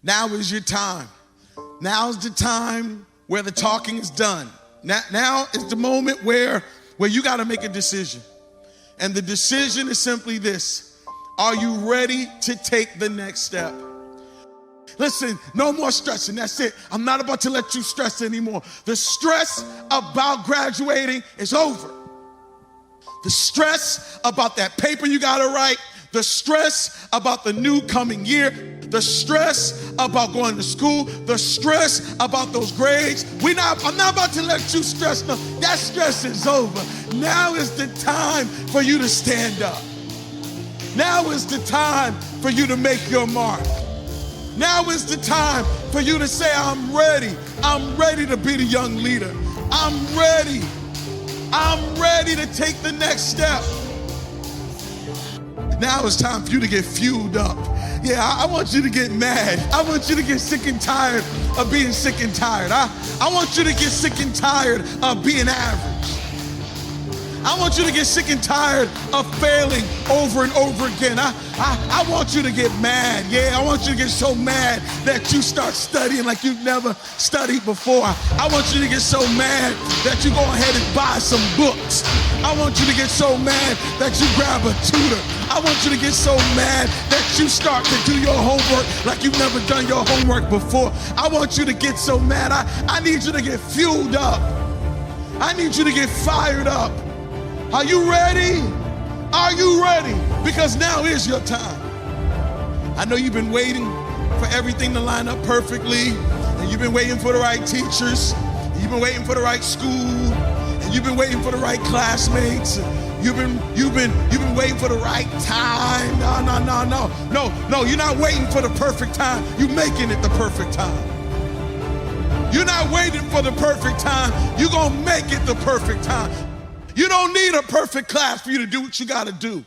Now is your time. Now is the time where the talking is done. Now is the moment where you got to make a decision. And the decision is simply this. Are you ready to take the next step? Listen, no more stressing. That's it. I'm not about to let you stress anymore. The stress about graduating is over. The stress about that paper you got to write, the stress about the new coming year, the stress about going to school, the stress about those grades. I'm not about to let you stress. No, that stress is over. Now is the time for you to stand up. Now is the time for you to make your mark. Now is the time for you to say, I'm ready. I'm ready to be the young leader. I'm ready. I'm ready to take the next step. Now it's time for you to get fueled up. Yeah, I want you to get mad. I want you to get sick and tired of being sick and tired. I want you to get sick and tired of being average. I want you to get sick and tired of failing over and over again. I want you to get mad. Yeah, I want you to get so mad that you start studying like you've never studied before. I want you to get so mad that you go ahead and buy some books. I want you to get so mad that you grab a tutor. I want you to get so mad that you start to do your homework like you've never done your homework before. I want you to get so mad. I need you to get fueled up. I need you to get fired up. Are you ready? Are you ready? Because now is your time. I know you've been waiting for everything to line up perfectly, and you've been waiting for the right teachers, and you've been waiting for the right school, and you've been waiting for the right classmates. You've been waiting for the right time. No, you're not waiting for the perfect time. You're making it the perfect time. You're not waiting for the perfect time. You're gonna make it the perfect time. You don't need a perfect class for you to do what you gotta do.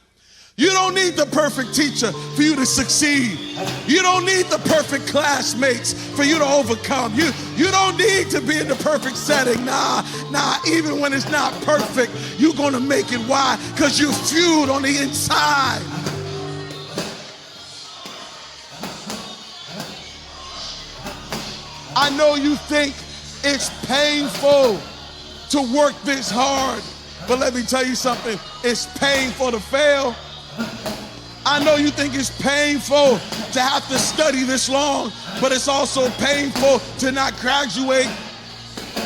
You don't need the perfect teacher for you to succeed. You don't need the perfect classmates for you to overcome. You don't need to be in the perfect setting. Nah, even when it's not perfect, you're gonna make it. Why? Because you're fueled on the inside. I know you think it's painful to work this hard, but let me tell you something, it's painful to fail. I know you think it's painful to have to study this long, but it's also painful to not graduate.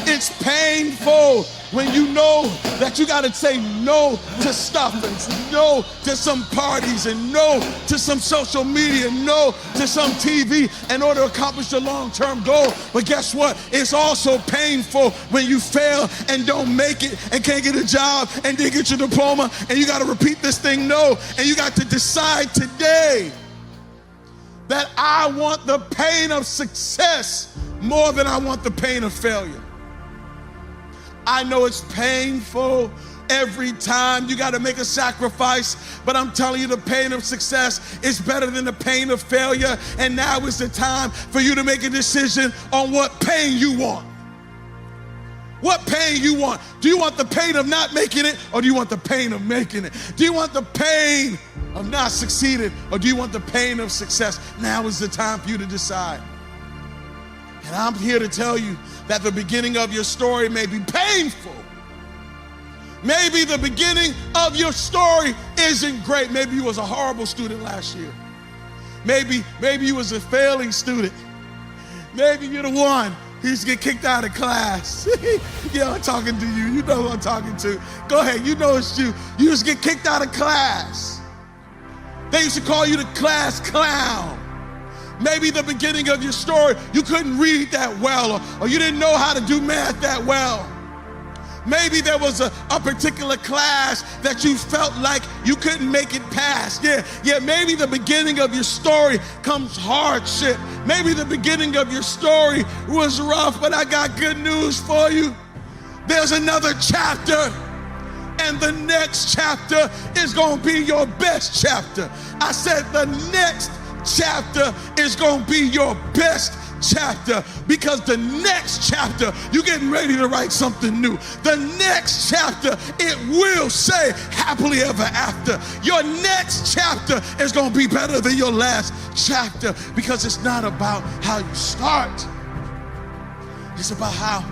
It's painful when you know that you gotta say no to stuff and no to some parties and no to some social media, no to some TV in order to accomplish your long-term goal. But guess what? It's also painful when you fail and don't make it and can't get a job and didn't get your diploma and you gotta repeat this thing no, and you got to decide today that I want the pain of success more than I want the pain of failure. I know it's painful every time you got to make a sacrifice, but I'm telling you the pain of success is better than the pain of failure. And now is the time for you to make a decision on what pain you want. What pain you want. Do you want the pain of not making it, or do you want the pain of making it? Do you want the pain of not succeeding, or do you want the pain of success? Now is the time for you to decide. And I'm here to tell you that the beginning of your story may be painful. Maybe the beginning of your story isn't great. Maybe you was a horrible student last year. Maybe you was a failing student. Maybe you're the one who used to get kicked out of class. Yeah, I'm talking to you. You know who I'm talking to. Go ahead, you know it's you. You used to get kicked out of class. They used to call you the class clown. Maybe the beginning of your story, you couldn't read that well, or you didn't know how to do math that well. Maybe there was a particular class that you felt like you couldn't make it past. Yeah, maybe the beginning of your story comes hardship. Maybe the beginning of your story was rough, but I got good news for you. There's another chapter, and the next chapter is gonna be your best chapter. I said the next chapter is gonna be your best chapter, because the next chapter, you're getting ready to write something new. The next chapter, it will say happily ever after. Your next chapter is going to be better than your last chapter, because it's not about how you start. It's about how